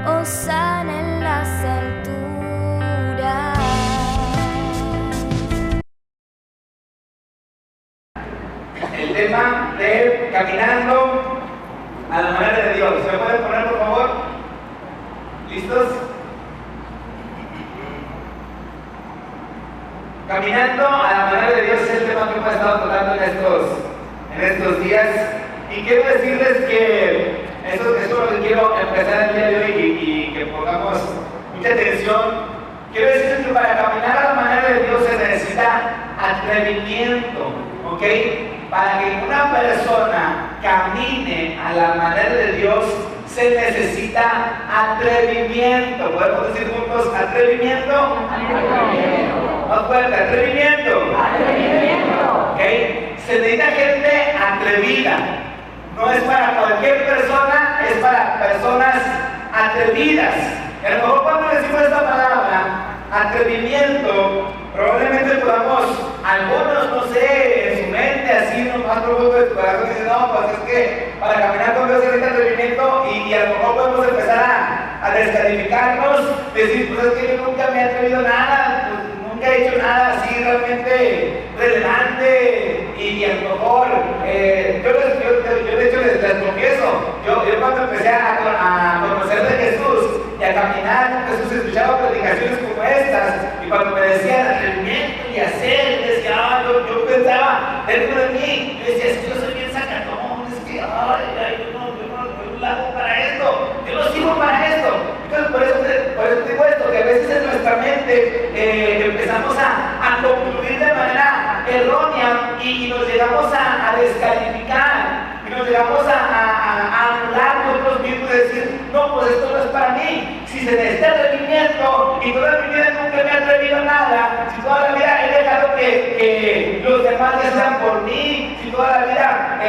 Hosana en las alturas. El tema de caminando a la manera de Dios. ¿Se me pueden poner, por favor? ¿Listos? Caminando a la manera de Dios es el tema que hemos estado tocando en estos días. Y quiero decirles que eso es lo que quiero empezar el día de hoy y que pongamos mucha atención. Quiero decirles que para caminar a la manera de Dios se necesita atrevimiento, ¿ok? Para que una persona camine a la manera de Dios se necesita atrevimiento. ¿Podemos decir juntos atrevimiento? Atrevimiento. Más fuerte, atrevimiento. Atrevimiento. ¿Ok? Se necesita gente atrevida. No es para cualquier persona, es para personas atrevidas. A lo mejor cuando decimos esta palabra, atrevimiento, probablemente podamos, algunos, no sé, en su mente, así, no más profundo de tu corazón, dicen, no, pues es que para caminar con Dios se necesita atrevimiento y a lo mejor podemos empezar a descalificarnos, decir, pues es que yo nunca me he atrevido a nada, pues nunca he hecho nada así realmente relevante y a lo mejor, yo de hecho les confieso, yo cuando empecé a conocer de Jesús y a caminar con Jesús, escuchaba predicaciones como estas y cuando me decían atrevimiento y hacer, decía, yo pensaba dentro de mí, yo decía, es que yo soy bien sacatón, es que yo no hago para esto, yo no sirvo para esto. Entonces por eso digo esto, que a veces en nuestra mente empezamos a concluir de manera errónea y nos llegamos a descalificar y nos llegamos a anular nosotros mismos y decir, no, pues esto no es para mí. Si se necesita atrevimiento y toda mi vida nunca me he atrevido a nada, si toda la vida he dejado que los demás sean por mí, si toda la vida me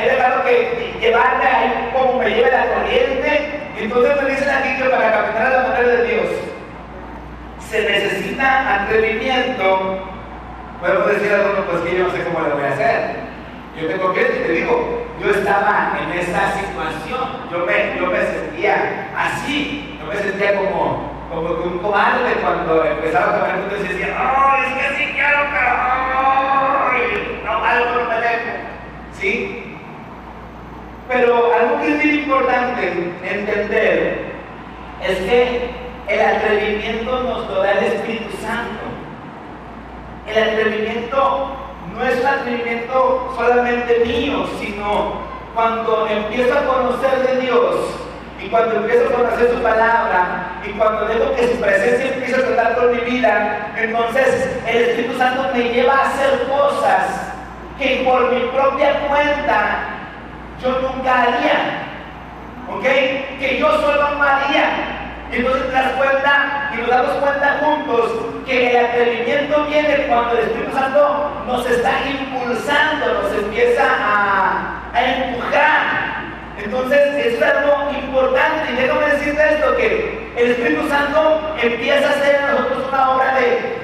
he dejado que llevarme ahí como me lleve la corriente, entonces me dicen aquí que para caminar a la manera de Dios se necesita atrevimiento. Podemos decir a algunos, pues que yo no sé cómo lo voy a hacer. Yo te confieso y te digo, yo estaba en esta situación, yo me sentía así, yo me sentía como que un cobarde cuando empezaba a caminar con Dios y decía, ¡ay, es que sí quiero, pero no, algo no me dejo! ¿Sí? Pero algo que es bien importante entender es que el atrevimiento nos lo da el Espíritu Santo. El atrevimiento no es un atrevimiento solamente mío, sino cuando empiezo a conocer de Dios y cuando empiezo a conocer su palabra y cuando dejo que su presencia empiece a tratar con mi vida, entonces el Espíritu Santo me lleva a hacer cosas que por mi propia cuenta yo nunca haría, ¿ok? Que yo solo no haría. Y entonces te das cuenta y nos damos cuenta juntos que el atrevimiento viene cuando el Espíritu Santo nos está impulsando, nos empieza a empujar. Entonces es algo importante y déjame decirte esto, que el Espíritu Santo empieza a hacer en nosotros una obra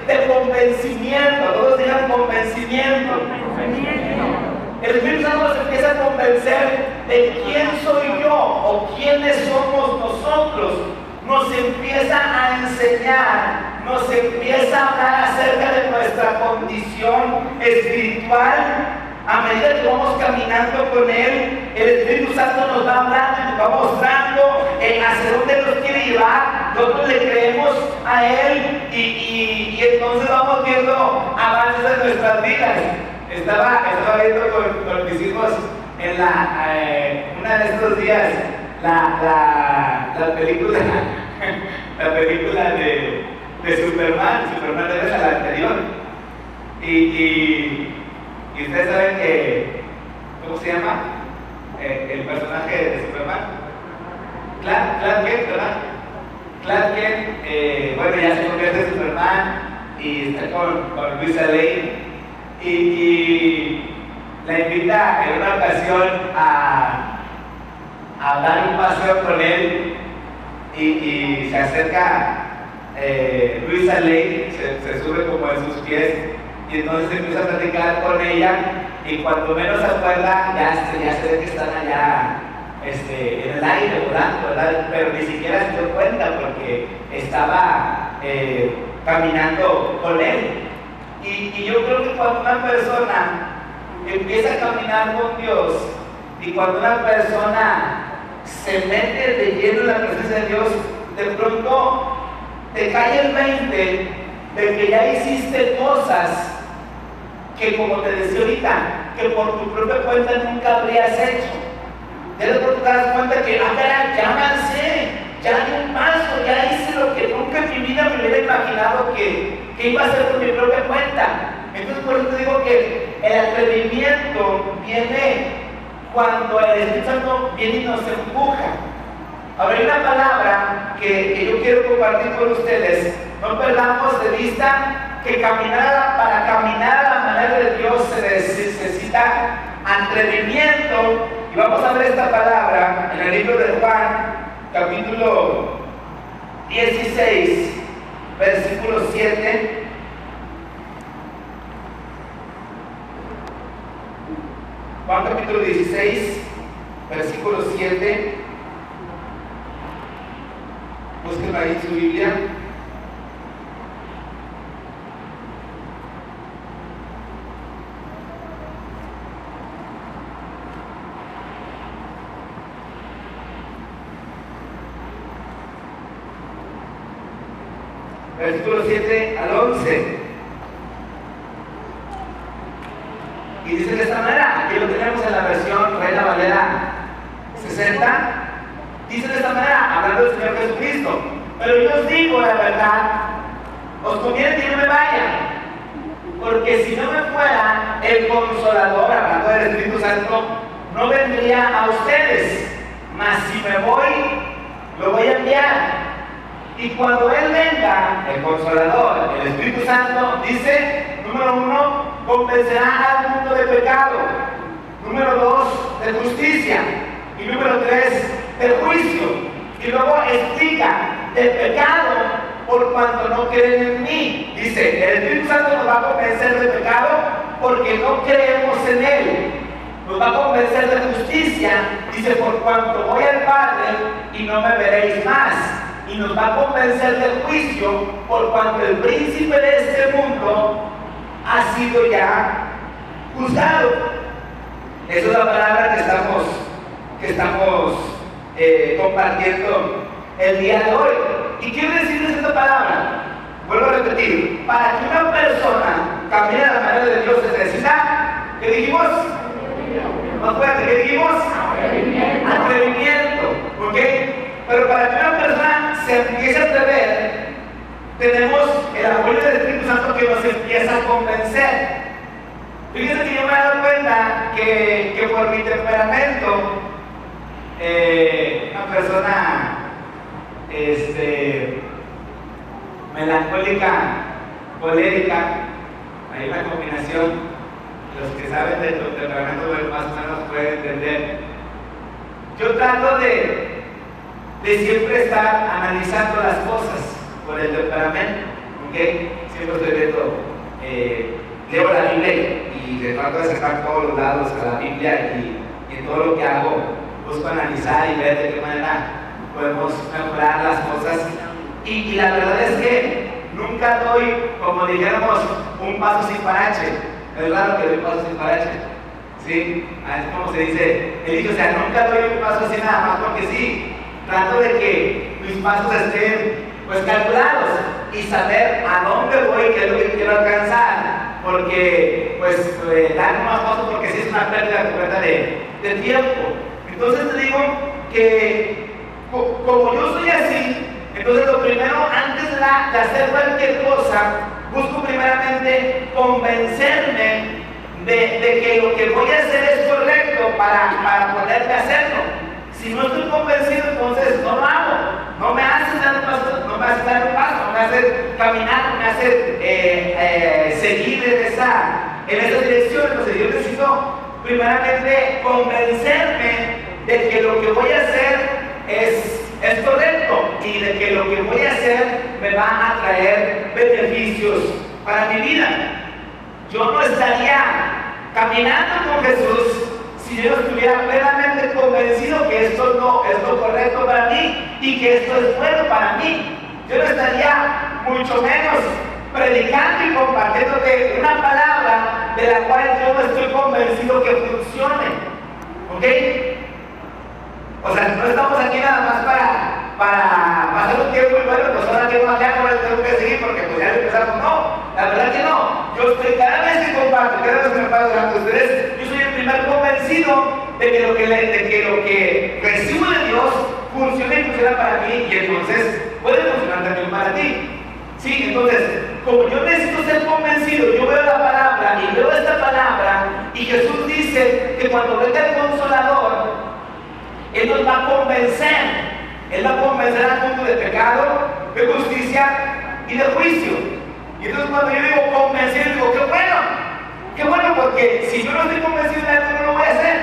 de convencimiento. Todos digan convencimiento. El Espíritu Santo nos empieza a convencer de quién soy yo o quiénes somos nosotros. Nos empieza a enseñar, nos empieza a hablar acerca de nuestra condición espiritual. A medida que vamos caminando con Él, el Espíritu Santo nos va hablando y nos va mostrando hacia dónde nos quiere llevar. Nosotros le creemos a Él y entonces vamos viendo avances en nuestras vidas. Estaba viendo con mis hijos en una de estos días la película de Superman debe ser la anterior. Y ustedes saben que, ¿cómo se llama? El personaje de Superman. Clark Kent, ¿verdad? Clark Kent, bueno, ya se convierte en Superman y está con Luisa Lane. Y la invita en una ocasión a dar un paseo con él y se acerca Luisa Lane, se sube como en sus pies y entonces empieza a platicar con ella y cuando menos se acuerda ya se ve que están allá en el aire volando, ¿verdad? Pero ni siquiera se dio cuenta porque estaba caminando con él. Y yo creo que cuando una persona empieza a caminar con Dios y cuando una persona se mete de lleno en la presencia de Dios, de pronto te cae el 20 de que ya hiciste cosas que, como te decía ahorita, que por tu propia cuenta nunca habrías hecho. Ya de pronto te das cuenta que, ya avancé, ya di un paso, ya hice lo que nunca en mi vida me hubiera imaginado que iba a hacer por mi propia cuenta. Entonces por eso te digo que el atrevimiento viene cuando el Espíritu Santo viene y nos empuja. Ahora hay una palabra que yo quiero compartir con ustedes. No perdamos de vista que para caminar a la manera de Dios se necesita atrevimiento. Y vamos a ver esta palabra en el libro de Juan, capítulo 16, versículo 7. Juan capítulo 16, versículo 7. Busquen ahí su Biblia. Versículo 7 al 11. Y dice de esta manera, aquí lo tenemos en la versión Reina Valera 60. Dice de esta manera, hablando del Señor Jesucristo: pero yo os digo la verdad, os conviene que yo me vaya, porque si no me fuera, el Consolador, hablando del Espíritu Santo, no vendría a ustedes, mas si me voy, lo voy a enviar. Y cuando Él venga, el Consolador, el Espíritu Santo, dice, número 1, convencerá al mundo de pecado, número 2, de justicia, y número 3, de juicio. Y luego explica del pecado por cuanto no creen en mí. Dice, el Espíritu Santo nos va a convencer de pecado porque no creemos en Él. Nos va a convencer de justicia, dice, por cuanto voy al Padre y no me veréis más. Y nos va a convencer del juicio por cuanto el príncipe de este mundo ha sido ya juzgado. Esa es la palabra que estamos compartiendo el día de hoy. Y quiero decirles esta palabra, vuelvo a repetir: para que una persona camine a la manera de Dios se necesita, ¿qué dijimos? Más fuerte, ¿qué dijimos? Atrevimiento. ¿Ok? Pero para que una persona se empiece a atrever, tenemos el apoyo del Espíritu Santo que nos empieza a convencer. Fíjense que yo me he dado cuenta que por mi temperamento, una persona melancólica, colérica, hay una combinación. Los que saben de tu temperamento más o menos pueden entender. Yo trato de siempre estar analizando las cosas por el temperamento, ¿ok? Siempre estoy viendo, leo la Biblia y trato de sacar todos los lados a la Biblia y en todo lo que hago busco analizar y ver de qué manera podemos mejorar las cosas. Y la verdad es que nunca doy, como dijéramos, un paso sin parache. Es raro que doy un paso sin parache, ¿sí? Es como se dice el dicho, o sea, nunca doy un paso así nada más porque sí. Trato de que mis pasos estén pues calculados y saber a dónde voy, qué es lo que quiero alcanzar, porque pues dar más pasos porque sí es una pérdida completa de tiempo. Entonces te digo que como yo soy así, entonces lo primero, antes de hacer cualquier cosa, busco primeramente convencerme de que lo que voy a hacer es correcto para poderme hacerlo. Si no estoy convencido, entonces no lo hago. No me hace dar un paso, no me hace dar un paso, no me hace caminar, no me hace seguir en esa dirección. Entonces yo necesito primeramente convencerme de que lo que voy a hacer es correcto y de que lo que voy a hacer me va a traer beneficios para mi vida. Yo no estaría caminando con Jesús si yo no estuviera plenamente convencido que esto no es lo correcto para mí y que esto es bueno para mí. Yo no estaría mucho menos predicando y compartiéndote una palabra de la cual yo no estoy convencido que funcione. ¿Ok? O sea, no estamos aquí nada más para pasar un tiempo y bueno, pues ahora tengo acá, no tengo que seguir porque pues ya empezamos. No, la verdad que no. Yo estoy cada vez que comparto, cada vez que me paro delante de ustedes, yo soy el primer convencido de que lo que recibo de Dios funciona y funciona para mí y entonces puede funcionar también para ti. Sí, entonces, como yo necesito ser convencido, yo veo la palabra y veo esta palabra y Jesús dice que cuando venga el Consolador, Él nos va a convencer. Él va a convencer al mundo de pecado, de justicia y de juicio. Y entonces cuando yo digo convencido, digo, qué bueno, porque si yo no estoy convencido de algo, no lo voy a hacer.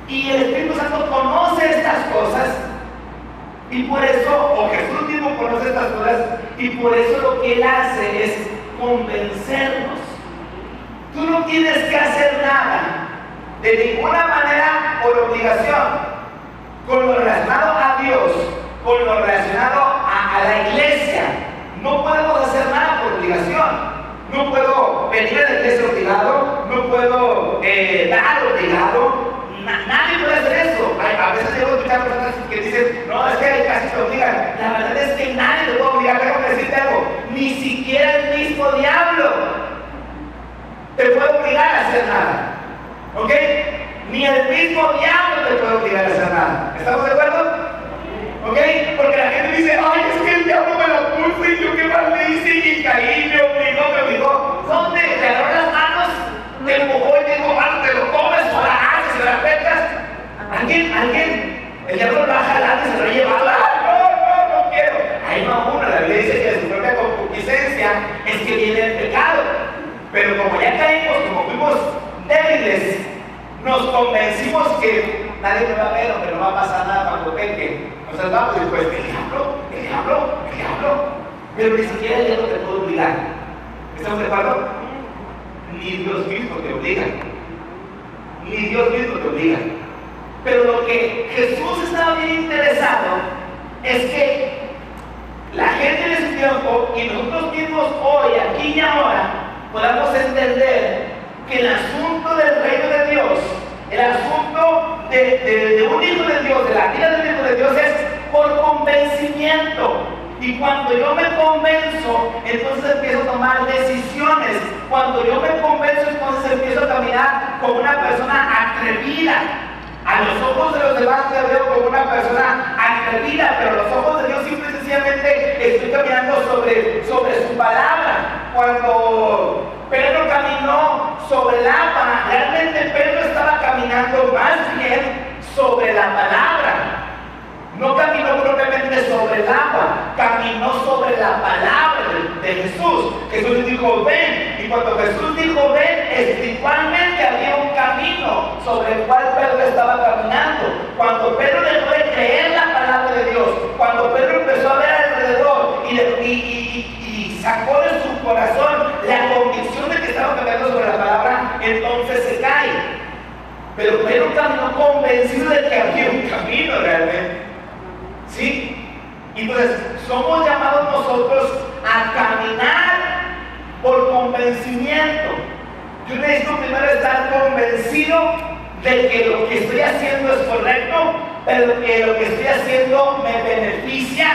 Y el Espíritu Santo conoce estas cosas, y por eso, o Jesús mismo conoce estas cosas, y por eso lo que Él hace es convencernos. Tú no tienes que hacer nada, de ninguna manera por obligación. Con lo relacionado a Dios, con lo relacionado a la iglesia, no podemos hacer nada por obligación. No puedo venir a la iglesia obligado, no puedo dar obligado. Nadie puede hacer eso. A veces llego a escuchar personas que dicen, no, es que casi te obligan. La verdad es que nadie te puede obligar. Déjame decirte algo, ni siquiera el mismo diablo te puede obligar a hacer nada. ¿Ok? Ni el mismo diablo te puede obligar a hacer nada. ¿Estamos de acuerdo? ¿Ok? Porque la gente dice, ay, es que el diablo me lo puso y yo qué mal le hice y caí, me obligó. ¿Dónde? Te agarró las manos, te empujó y te dijo, te lo comes o la haces o la petas. ¿Alguien? El diablo lo ha jalado y se lo ha llevado. No quiero. Ahí no uno, la Biblia dice que de su propia concupiscencia es que viene el pecado. Pero como ya caímos, como fuimos débiles, nos convencimos que nadie me va a ver o que no va a pasar nada cuando peque. Nos salvamos y después, el diablo. Pero ni siquiera el diablo te puede obligar. ¿Estamos de acuerdo? Ni Dios mismo te obliga. Ni Dios mismo te obliga. Pero lo que Jesús estaba bien interesado es que la gente de su tiempo y nosotros mismos hoy, aquí y ahora, podamos entender que el asunto del reino de Dios, el asunto de un hijo de Dios, de la vida del hijo de Dios es por convencimiento. Y cuando yo me convenzo, entonces empiezo a tomar decisiones. Cuando yo me convenzo, entonces empiezo a caminar como una persona atrevida. A los ojos de los demás te veo como una persona atrevida, pero a los ojos de Dios simple y sencillamente estoy caminando sobre su palabra. Cuando Pedro caminó sobre el agua, realmente Pedro estaba caminando más bien sobre la palabra. No caminó propiamente sobre el agua, caminó sobre la palabra de Jesús. Jesús le dijo, ven. Y cuando Jesús dijo, ven, espiritualmente había un camino sobre el cual Pedro estaba caminando. Cuando Pedro dejó de creer la palabra de Dios, cuando Pedro empezó a ver alrededor y sacó de su corazón la convicción de que estaba caminando sobre la palabra, entonces se cae. Pero Pedro caminó convencido de que había un camino realmente. ¿Sí? Entonces, somos llamados nosotros a caminar por convencimiento. Yo necesito primero estar convencido de que lo que estoy haciendo es correcto, pero que lo que estoy haciendo me beneficia.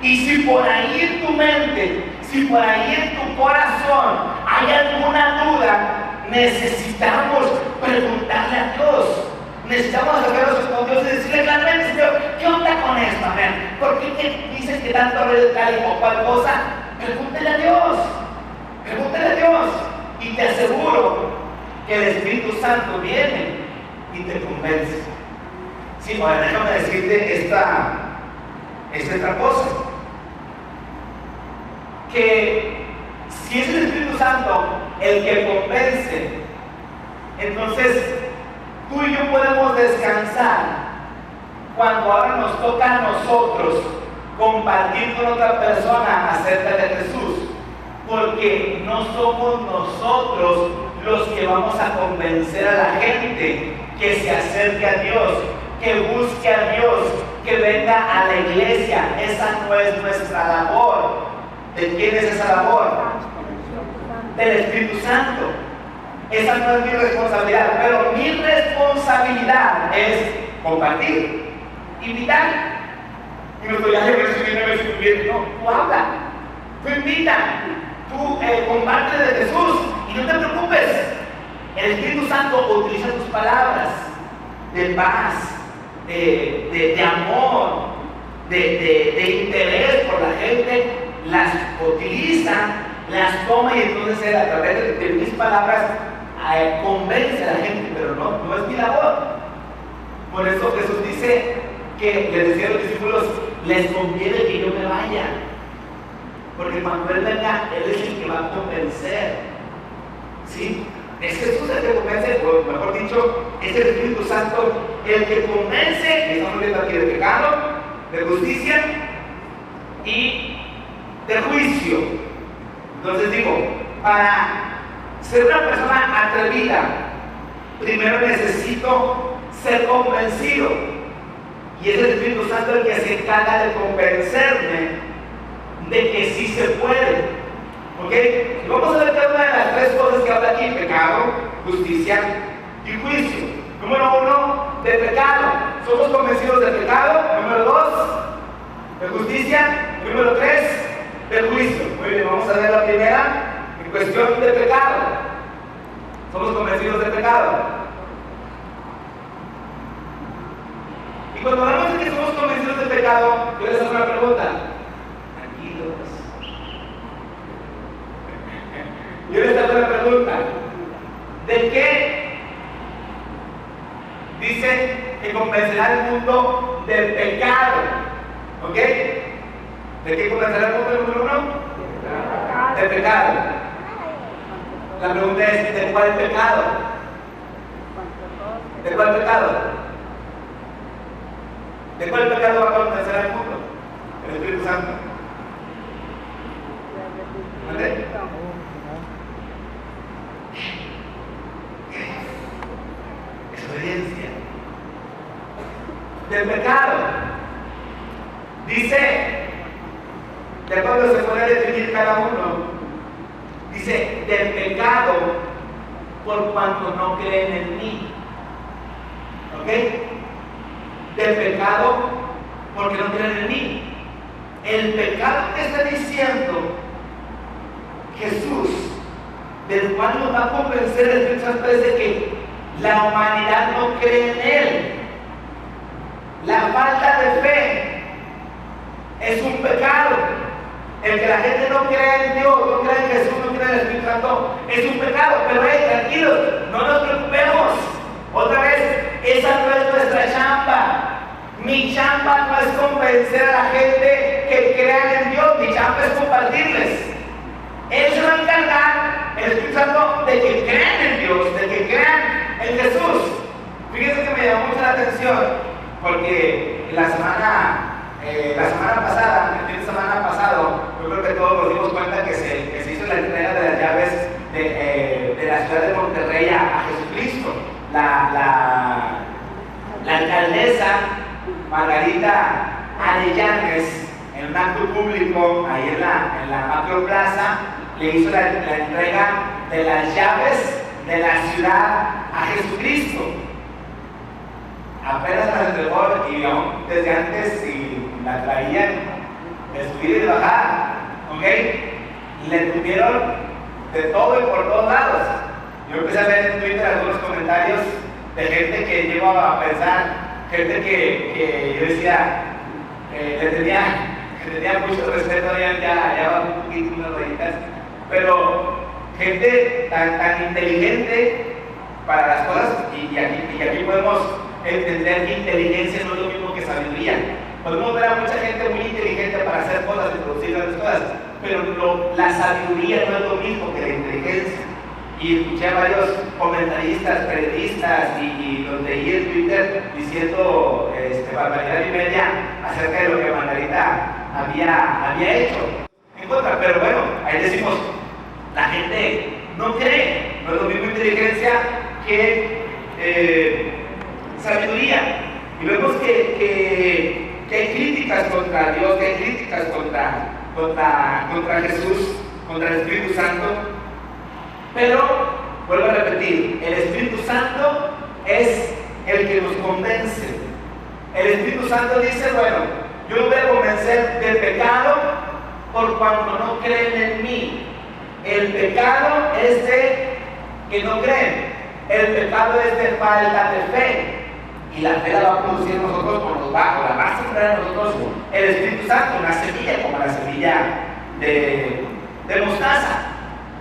Y si por ahí en tu mente, si por ahí en tu corazón hay alguna duda, necesitamos preguntarle a Dios. Necesitamos acercarnos con Dios y decirle claramente, Señor, ¿qué onda con esto? A ver, ¿por qué te dices que tanto ruido tal y cual cosa? Pregúntale a Dios. Pregúntale a Dios. Y te aseguro que el Espíritu Santo viene y te convence. Sí, bueno, déjame decirte esta otra cosa. Que si es el Espíritu Santo el que convence, entonces tú y yo podemos descansar cuando ahora nos toca a nosotros compartir con otra persona acerca de Jesús, porque no somos nosotros los que vamos a convencer a la gente que se acerque a Dios, que busque a Dios, que venga a la iglesia. Esa no es nuestra labor. ¿De quién es esa labor? Del Espíritu Santo. Esa no es mi responsabilidad, pero mi responsabilidad es compartir, invitar. Y no estoy recibir, no, tú habla, tú invita, tú comparte de Jesús y no te preocupes. El Espíritu Santo utiliza tus palabras de paz, de amor, de interés por la gente, las utiliza, las toma y entonces él a través de mis palabras convence a la gente, pero no es mi labor. Por eso Jesús dice que le decía a los discípulos, les conviene que yo me vaya, porque cuando Él venga, Él es el que va a convencer. ¿Sí? Es Jesús el que convence, o mejor dicho, es el Espíritu Santo el que convence, estamos viendo aquí de pecado, de justicia y de juicio. Entonces digo, para ser una persona atrevida, primero necesito ser convencido. Y es el Espíritu Santo el que se encarga de convencerme de que sí se puede. ¿Ok? Y vamos a ver cada una de las tres cosas que habla aquí: pecado, justicia y juicio. Número 1, de pecado. Somos convencidos del pecado. Número 2, de justicia. Número 3, de juicio. Muy bien, vamos a ver la primera en cuestión de pecado. Somos convencidos del pecado. Y cuando hablamos de que somos convencidos del pecado, yo les hago una pregunta. Tranquilos. Yo les hago una pregunta. ¿De qué dice que convencerá al mundo del pecado? ¿Ok? ¿De qué convencerá al mundo número 1? Del pecado. La pregunta es, ¿de cuál pecado? ¿De cuál pecado? ¿De cuál pecado va a convencer al mundo? El Espíritu Santo. ¿Vale? Experiencia. Del pecado. Dice, de cuándo se puede definir cada uno. Dice, del pecado por cuanto no creen en mí. ¿Ok? Del pecado porque no creen en mí. El pecado que está diciendo Jesús, del cual nos va a convencer el Espíritu Santo, es de que la humanidad no cree en Él. La falta de fe es un pecado. El que la gente no crea en Dios, no crea en Jesús, no crea en el Espíritu Santo, es un pecado. Pero tranquilos, no nos preocupemos. Otra vez, esa no es nuestra chamba. Mi chamba no es convencer a la gente que crean en Dios, mi chamba es compartirles. Él se va a encargar, el Espíritu Santo, de que crean en Dios, de que crean en Jesús. Fíjense que me llamó mucho la atención, porque la semana pasada, el fin de semana pasado, yo creo que todos nos dimos cuenta que se hizo la entrega de las llaves de la ciudad de Monterrey a Jesucristo. La alcaldesa Margarita Arellanes, en un acto público ahí en la macroplaza, le hizo la entrega de las llaves de la ciudad a Jesucristo. Apenas las entregó y aún desde antes y la traían de subir y de bajar. ¿Ok? Le tuvieron de todo y por todos lados. Yo empecé a ver en Twitter algunos comentarios de gente que llegó a pensar, gente que yo decía, le tenía mucho respeto, ya va un poquito unas rayitas, pero gente tan inteligente para las cosas, y aquí podemos entender que inteligencia no es lo mismo que sabiduría. Podemos ver a mucha gente muy inteligente para hacer cosas y producir grandes cosas, pero la sabiduría no es lo mismo que la inteligencia. Y escuché a varios comentaristas, periodistas y los leí en Twitter diciendo barbaridad y media acerca de lo que Margarita había hecho en contra. Pero bueno, ahí decimos, la gente no cree. no es lo mismo inteligencia que sabiduría. Y vemos que hay críticas contra Dios, que hay críticas contra Jesús, contra el Espíritu Santo. Pero, vuelvo a repetir, el Espíritu Santo es el que nos convence. El Espíritu Santo dice, bueno, yo los voy a convencer del pecado por cuanto no creen en mí. El pecado es de que no creen. El pecado es de falta de fe. Y la fe la va a producir nosotros por los bajos, la va a sembrar en nosotros el Espíritu Santo, una semilla como la semilla de mostaza.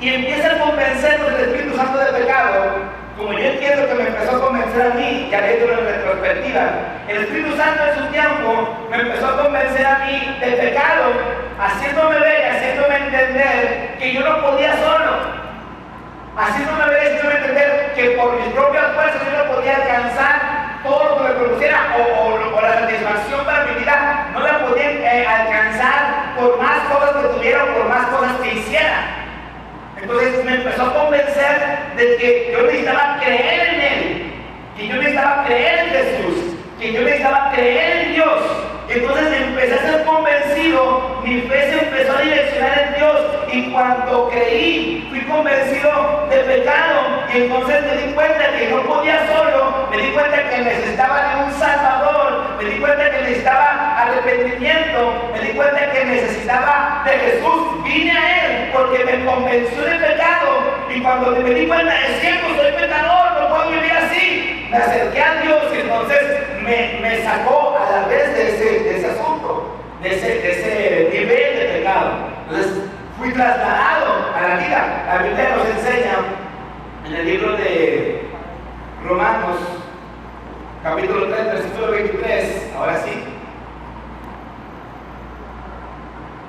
Y empieza a convencernos el Espíritu Santo del pecado. Como yo entiendo que me empezó a convencer a mí, ya viéndolo en retrospectiva, el Espíritu Santo en su tiempo me empezó a convencer a mí del pecado, haciéndome ver y haciéndome entender que yo no podía solo. Haciéndome ver y haciéndome entender que por mis propias fuerzas yo no podía alcanzar todo lo que me produciera o la satisfacción para mi vida, no la podía alcanzar por más cosas que tuviera o por más cosas que hiciera. Entonces me empezó a convencer de que yo necesitaba creer en Él, que yo necesitaba creer en Jesús, que yo necesitaba creer en Dios. Entonces empecé a ser convencido, mi fe se empezó a direccionar en Dios, y cuando creí, fui convencido de pecado, y entonces me di cuenta que no podía solo, me di cuenta que necesitaba de un Salvador, me di cuenta que necesitaba arrepentimiento, me di cuenta que necesitaba de Jesús. Vine a Él porque me convenció de pecado, y cuando me di cuenta, es cierto, soy pecador, no puedo vivir así, me acerqué a Dios, y entonces me sacó a la vez de ese asunto, de ese nivel de pecado. Entonces fui trasladado a la vida. La Biblia nos enseña en el libro de Romanos, capítulo 3, versículo 23, ahora sí,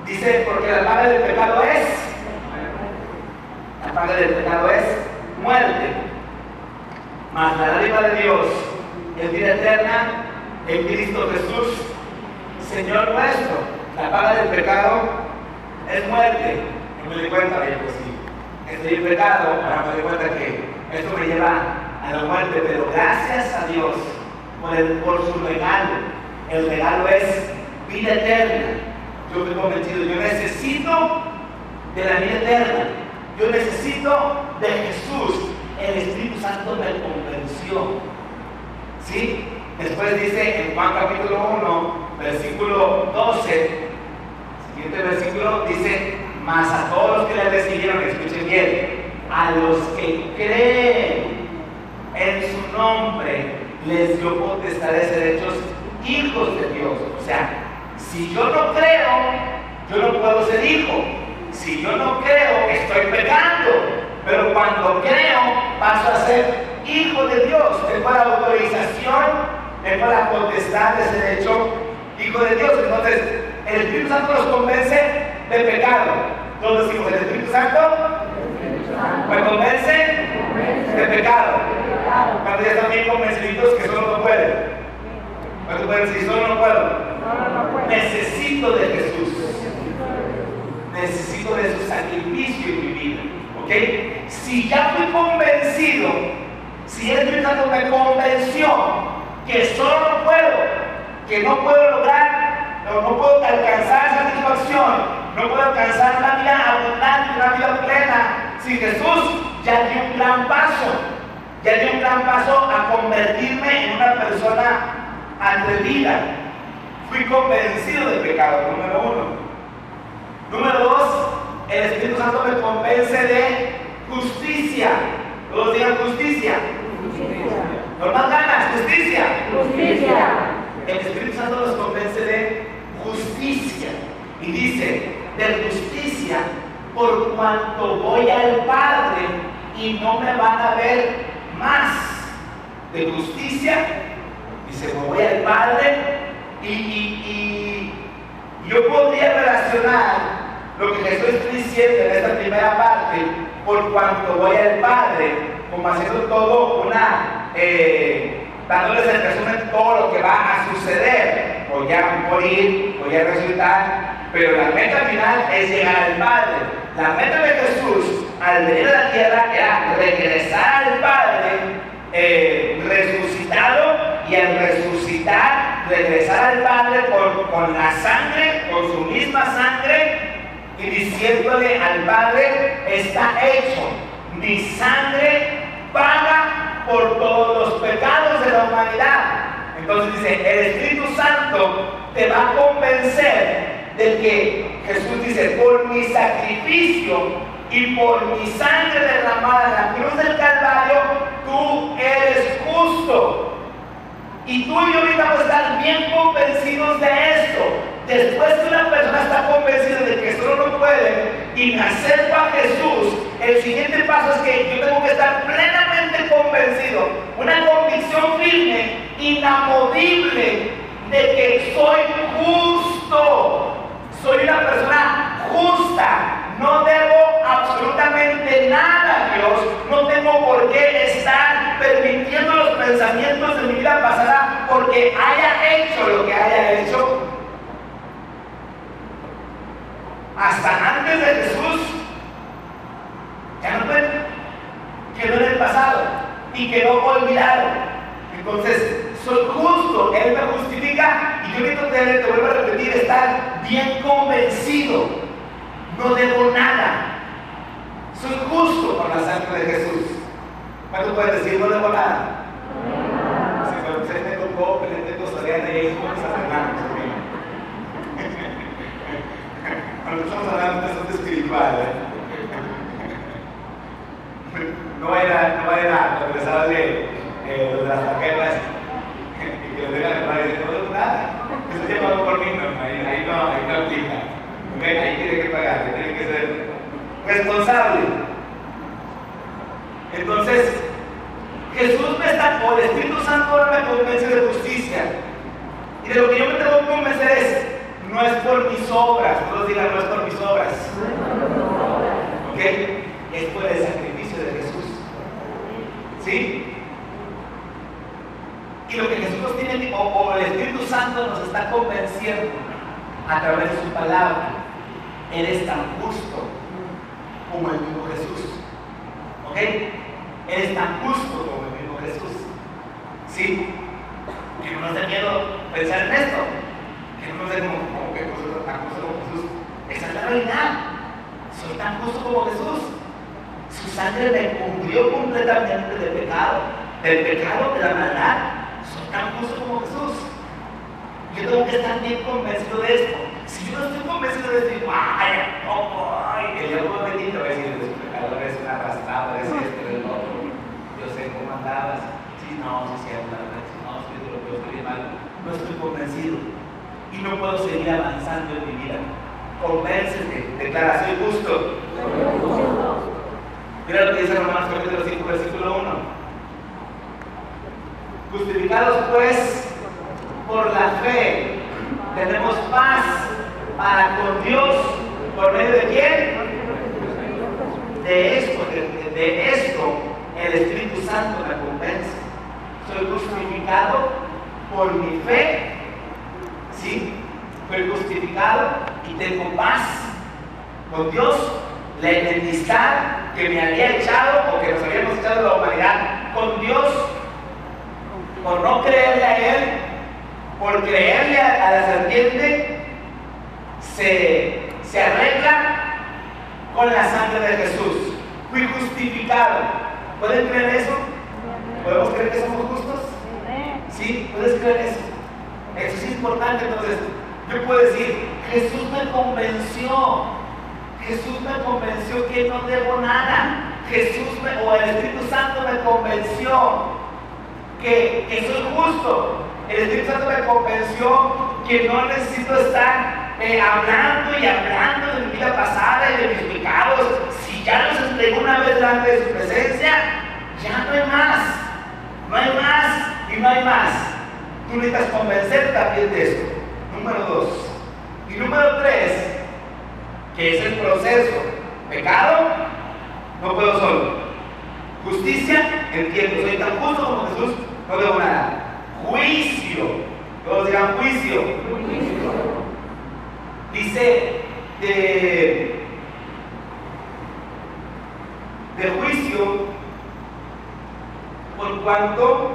dice, porque la paga del pecado es muerte, mas la dádiva de Dios es vida eterna en Cristo Jesús, Señor nuestro. La paga del pecado es muerte. Yo me di cuenta, oye, pues sí, estoy en pecado, ahora me doy cuenta que esto me lleva a la muerte, pero gracias a Dios por su regalo. El regalo es vida eterna. Yo me he convencido, yo necesito de la vida eterna, yo necesito de Jesús. El Espíritu Santo me convenció. ¿Sí? Después dice en Juan capítulo 1, versículo 12, siguiente versículo, dice, mas a todos los que le recibieron, escuchen bien, a los que creen en su nombre, les dio potestad de ser hechos hijos de Dios. O sea, si yo no creo, yo no puedo ser hijo. Si yo no creo, estoy pecando. Pero cuando creo, paso a ser hijo de Dios. Tengo la autorización, tengo la potestad de ser hecho hijo de Dios. Entonces, el Espíritu Santo nos convence de pecado. Todos decimos, el Espíritu Santo me convence de pecado. Cuando ya están bien convencidos que solo no pueden. Cuando pueden decir, solo no puedo. Necesito de Jesús. Necesito de su sacrificio en mi vida. ¿Ok? Si ya fui convencido, si el Espíritu Santo me convenció que solo no puedo, que no puedo lograr, no puedo alcanzar satisfacción, no puedo alcanzar una vida abundante, una vida plena sin Jesús, ya di un gran paso. Ya di un gran paso a convertirme en una persona atrevida. Fui convencido del pecado, número 1. Número 2, el Espíritu Santo me convence de justicia. Todos digan justicia. Con más ganas, justicia. El Espíritu Santo nos convence de justicia. Y dice, de justicia, por cuanto voy al Padre y no me van a ver más. De justicia, dice, me voy al Padre y yo podría relacionar lo que Jesús está diciendo en esta primera parte, por cuanto voy al Padre, como haciendo todo dándoles el resumen de todo lo que va a suceder. Voy a morir, voy a resucitar, pero la meta final es llegar al Padre. La meta de Jesús al venir a la tierra era regresar al Padre resucitado, y al resucitar regresar al Padre con la sangre, con su misma sangre, y diciéndole al Padre: está hecho, mi sangre paga por todos los pecados de la humanidad. Entonces dice, el Espíritu Santo te va a convencer de que Jesús dice: por mi sacrificio y por mi sangre derramada en la cruz del Calvario, tú eres justo. Y tú y yo ahorita vamos a estar bien convencidos de esto. Después que una persona está convencida de que solo no puede y me acerco a Jesús, el siguiente paso es que yo tengo que estar plenamente convencido, una convicción firme, inamovible, de que soy justo. Soy una persona justa. No debo absolutamente nada a Dios. No tengo por qué estar permitiendo los pensamientos de mi vida pasada porque haya hecho lo que haya hecho. Hasta antes de Jesús, ya no puede, quedó en el pasado y quedó olvidado. Entonces, soy justo, Él me justifica, y yo necesito te vuelvo a repetir, estar bien convencido. No debo nada. Soy justo por la sangre de Jesús. ¿Cuánto puedes decir? No debo nada. Si me tocó, que le tengo Soriana y ahí vamos a hermanos. Cuando estamos hablando de asunto espiritual, no vayan a regresarle los de las tarjetas y que los dejan de pagar y dicen: no debo nada. Eso ya pagó por mí, no, ahí no aplica. Ahí tiene que pagar, tiene que ser responsable. Entonces, Jesús me está, o el Espíritu Santo ahora me convence de justicia. Y de lo que yo me tengo que convencer es: no es por mis obras. Todos digan: no es por mis obras. ¿Ok? Es por el sacrificio de Jesús. ¿Sí? Y lo que Jesús nos tiene, o el Espíritu Santo nos está convenciendo a través de su palabra: eres tan justo como el mismo Jesús. ¿Ok? Eres tan justo como el mismo Jesús. ¿Sí? Que no nos dé miedo pensar en esto. Que no nos dé como que tan justo como Jesús. Esa es la realidad. Soy tan justo como Jesús. Su sangre me cubrió completamente del pecado, de la maldad. Soy tan justo como Jesús. Yo tengo que estar bien convencido de esto. Si yo no estoy convencido de esto, el diablo me bendito va a decir: eres un pecador, eres un arrastrado, eres esto, eres lo otro. Yo sé cómo andabas. Sí, no, sí, cierto, no, estoy de lo que estoy mal. No estoy convencido y no puedo seguir avanzando en mi vida. Convéncete, declara: soy justo. Mira lo que dice Romanos capítulo 5, versículo 1. Justificados pues por la fe, tenemos paz para con Dios. ¿Por medio de quién? De esto el Espíritu Santo me convence. Soy justificado por mi fe. ¿Sí? Soy justificado y tengo paz con Dios. La enemistad que me había echado, o que nos habíamos echado la humanidad con Dios, por no creerle a Él, por creerle a la serpiente, se arregla con la sangre de Jesús. Fui justificado. ¿Pueden creer eso? ¿Podemos creer que somos justos? ¿Sí? ¿Puedes creer eso? Eso es importante. Entonces, yo puedo decir: Jesús me convenció. Jesús me convenció que no debo nada. O el Espíritu Santo me convenció que soy justo. El Espíritu Santo me convenció que no necesito estar hablando y hablando de mi vida pasada y de mis pecados. Si ya los entregué una vez delante de su presencia, ya no hay más. No hay más y no hay más. Tú necesitas convencer también de esto. Número 2. Y número 3, que es el proceso. Pecado, no puedo solo. Justicia, entiendo, soy tan justo como Jesús, no debo nada. Juicio, todos digan juicio. Dice de juicio por cuanto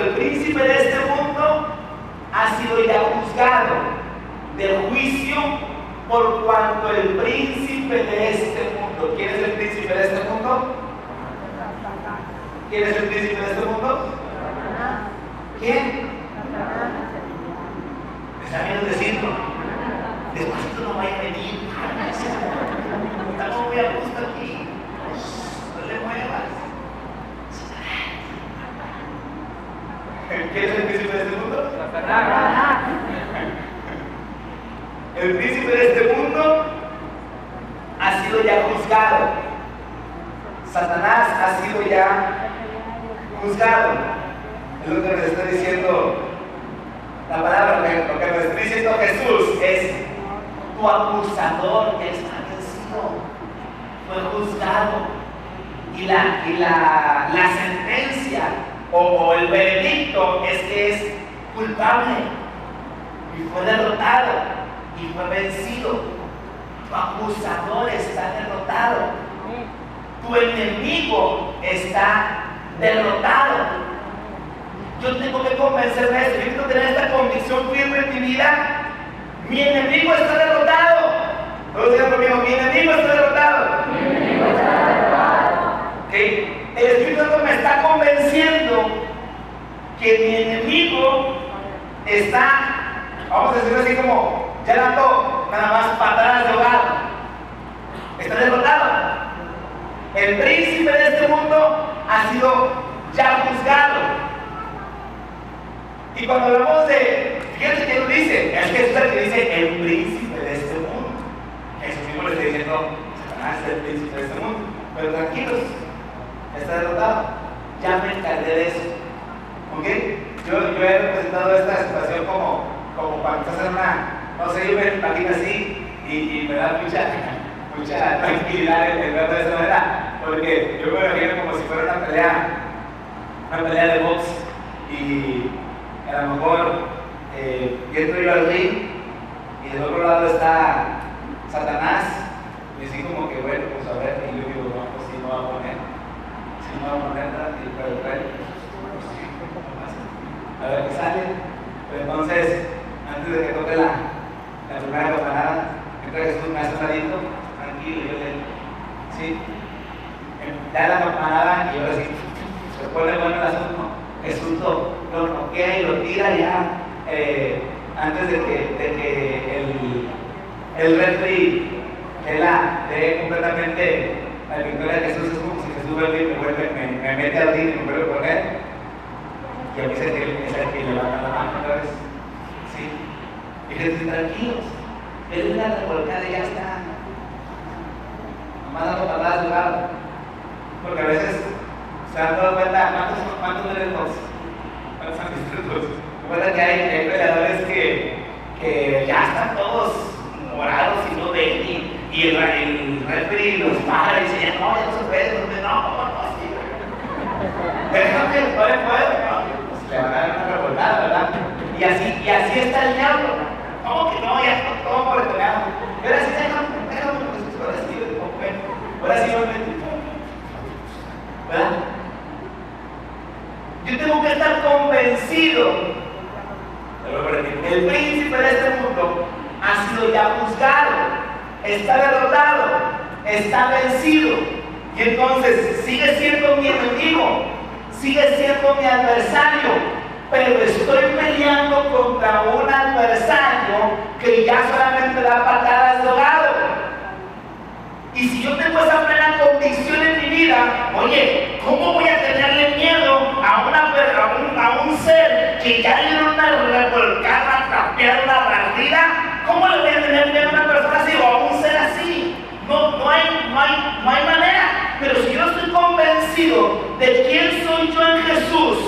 el príncipe de este mundo ha sido ya juzgado, del juicio por cuanto el príncipe de este mundo. ¿Quién es el príncipe de este mundo? ¿Quién es el príncipe de este mundo? ¿Quién? Está bien decirlo. Despacito no vaya a venir. Estamos muy a gusto aquí. No le muevas. ¿Quién es el príncipe de este mundo? El príncipe de este mundo ha sido ya juzgado. Satanás ha sido ya juzgado. Es lo que nos está diciendo la palabra, lo que nos está diciendo Jesús es: tu acusador ya está vencido, fue juzgado, y la sentencia o el veredicto es que es culpable y fue derrotado y fue vencido. Tu acusador está derrotado, tu enemigo está derrotado. Yo tengo que convencerme de esto, yo tengo que tener esta convicción firme en mi vida. Mi enemigo está derrotado. Todos digan conmigo: mi enemigo está derrotado. Mi enemigo está derrotado. ¿Okay? El Espíritu Santo me está convenciendo que mi enemigo está, vamos a decirlo así, como ya dando nada más patadas de ahogado. Está derrotado. El príncipe de este mundo ha sido ya juzgado. Y cuando hablamos de, fíjense que nos dice, es Jesús el que dice el príncipe de este mundo. Jesús mismo le está diciendo: Satanás es el príncipe de este mundo. Pero tranquilos, está derrotado. Ya me encargué de eso. ¿Ok? Yo he representado esta situación como cuando estás en una, no sé, yo me imagino así y me da mucha tranquilidad el verlo de esa manera. Porque yo me imagino como si fuera una pelea de box. Y a lo mejor entro yo al ring y del otro lado está Satanás, y así como que bueno, pues a ver, y yo digo: no, pues si no va a poner, a ver qué sale. Pero entonces, antes de que toque la primera campanada, entra Jesús, me hace un ladito, tranquilo, y yo le digo: sí, da la campanada y ahora sí, se pone bueno el asunto. Jesús lo noquea y lo tira ya antes de que el referee dé completamente la victoria de Jesús. Es como si Jesús vuelve y me mete al ring y me vuelve a poner, y a mí es el que levanta la mano otra vez. ¿Sí? Y Jesús dice: tranquilos, él es la revolcada y ya está. Nomás dando patadas de lado. Porque a veces se han dado cuenta cuántos de los ¿cuántos han visto los? Recuerda que hay peleadores que ya están todos morados y no ven, y el referee los para y dice: no, ya no se puede, no, sí. Déjame, no le puedo, pues le van a dar una revoltada, ¿verdad? Y así está el diablo. ¿Cómo que no? Ya está todo moretoneado. Pero así déjame, pues ahora sí, ahora sí, ¿verdad? Yo tengo que estar convencido. El príncipe de este mundo ha sido ya juzgado, está derrotado, está vencido. Y entonces sigue siendo mi enemigo, sigue siendo mi adversario, pero estoy peleando contra un adversario que ya solamente da patadas de ahogado. Y si yo tengo esa plena convicción en mi vida, oye, ¿cómo voy a tenerle miedo a un ser que ya le dio una revolcada, trapeada, barrida? ¿Cómo le voy a tener miedo a una persona así o a un ser así? No hay manera. Pero si yo estoy convencido de quién soy yo en Jesús,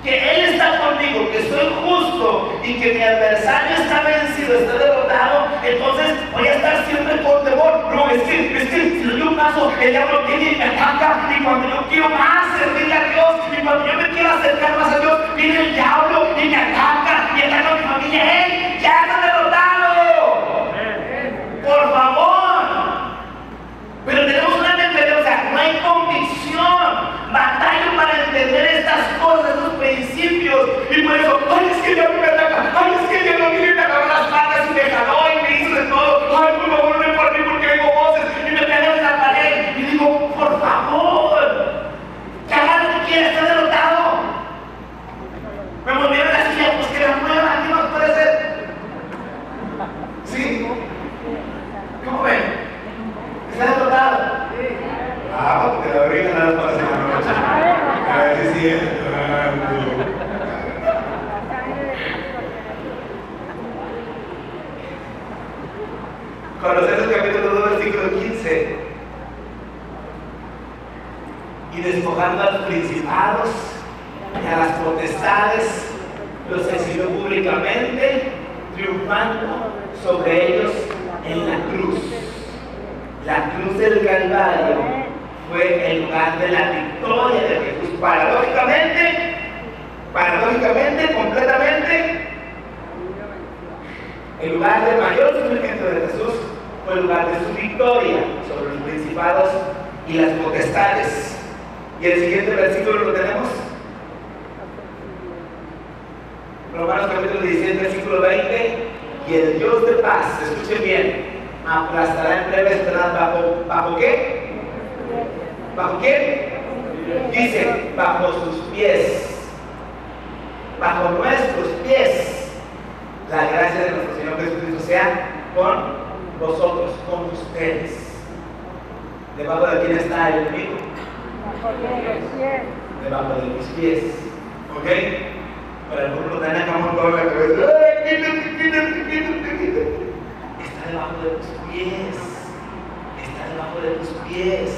que Él está conmigo, que soy justo y que mi adversario está vencido, está derrotado, entonces voy a estar siempre con temor. No, es que si doy un paso, el diablo viene y me ataca, y cuando yo quiero más servirle a Dios, y cuando yo me quiero acercar más a Dios, viene el diablo y me ataca, y ataca a mi familia. ¡Hey! ¡Ya está derrotado! Por favor. Pero tenemos una mentalidad, o sea, no hay convicción. Batallo para entender estas cosas, estos principios. Y por eso, ay, es que ya me ataca, ay, es que ya no viene y me agarró las patas y me jaló y me hizo de todo. Ay, por favor, no por mí porque oigo voces y me pegan en la pared. Y digo, por favor, que haga lo que quiera, está derrotado. Me movieron la silla, pues que la mueva, ¿qué más puede ser? ¿Sí? ¿Cómo ven? ¿Está derrotado? Ah, porque la orilla nada para hacer la noche. A ver si es cierto. Colosenses capítulo 2, versículo 15. Y despojando a los principados y a las potestades, los exhibió públicamente, triunfando sobre ellos en la cruz. La cruz del Calvario fue el lugar de la victoria de Jesús. Paradójicamente, completamente, el lugar del mayor sufrimiento de Jesús fue el lugar de su victoria sobre los principados y las potestades. Y el siguiente versículo lo tenemos. Romanos capítulo 16, versículo 20. Y el Dios de paz, escuchen bien, aplastará en breve esperanza ¿bajo qué? ¿Bajo qué? Dice, bajo sus pies, bajo nuestros pies. La gracia de nuestro Señor Jesucristo sea con vosotros, con ustedes. ¿Debajo de quién está el enemigo? Debajo de mis pies. ¿Ok? Para algunos lo dan acá con toda la cabeza. ¡Quítate! Está debajo de tus pies. Está debajo de tus pies.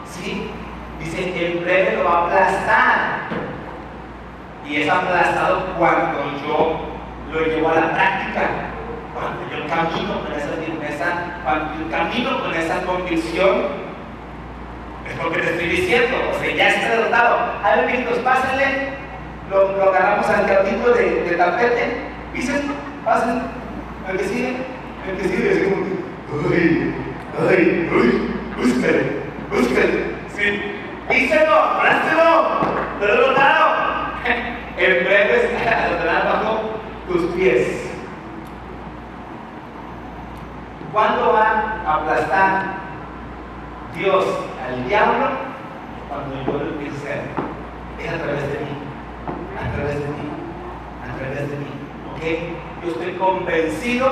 ¿Sí? Dice que en breve lo va a aplastar. Y es aplastado cuando yo lo llevo a la práctica. Cuando yo camino con esa firmeza, cuando yo camino con esa convicción. Es lo que te estoy diciendo. O sea, ya está derrotado. A ver, hijitos, pásenle. Lo agarramos al carrito de tapete. Pisen, pasen. El que sigue, decimos, búscale. Sí. Píselo, abrástelo, pero derrotado. En breve estará bajo tus pies. ¿Cuándo va a aplastar Dios al diablo? Cuando yo lo empiezo a hacer. Es a través de mí. A través de mí, ¿ok? Yo estoy convencido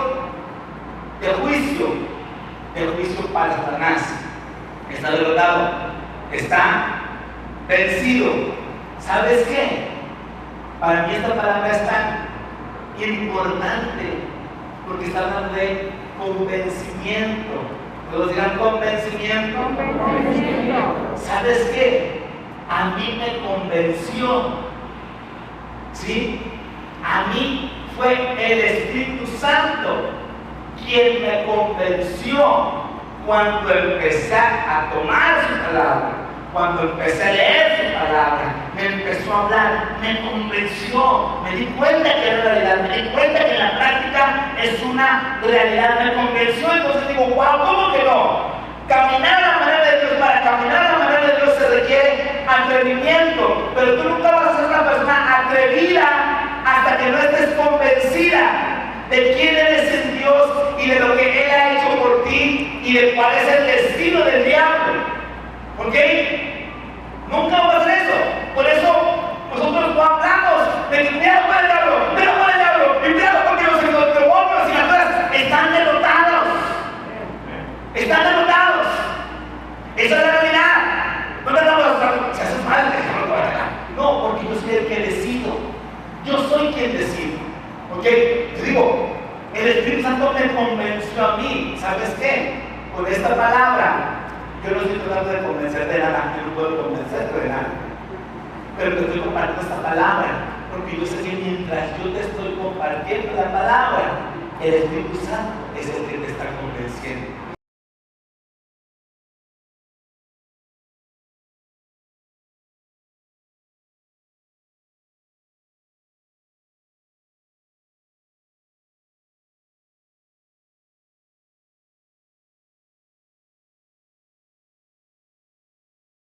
del juicio para Satanás. Está derrotado, está vencido. ¿Sabes qué? Para mí esta palabra es tan importante porque está hablando de convencimiento. Todos dirán convencimiento. ¿Sabes qué? A mí me convenció. ¿Sí? A mí fue el Espíritu Santo quien me convenció cuando empecé a tomar su palabra, cuando empecé a leer su palabra, me empezó a hablar, me convenció, me di cuenta que era realidad, me di cuenta que en la práctica es una realidad, me convenció. Entonces digo, wow, ¿cómo que no? Caminar a la manera de Dios, para caminar a la manera de Dios se requiere atrevimiento, pero tú nunca vas a ser una persona atrevida hasta que no estés convencida de quién eres en Dios y de lo que Él ha hecho por ti y de cuál es el destino del diablo. ¿Ok? Nunca vamos a hacer eso. Por eso nosotros no hablamos de que cuidado con el diablo, y cuidado porque los demonios y las cosas están derrotados. Están derrotados. Esa es la realidad. No le damos si haces mal, no, porque yo soy el que decido. Yo soy quien decido. ¿Ok? Te digo, el Espíritu Santo me convenció a mí. ¿Sabes qué? Con esta palabra, yo no estoy tratando de convencerte de nada. Yo no puedo convencerte de nada. pero te estoy compartiendo esta palabra, porque yo sé que mientras yo te estoy compartiendo la palabra, el Espíritu Santo es el que te está convenciendo.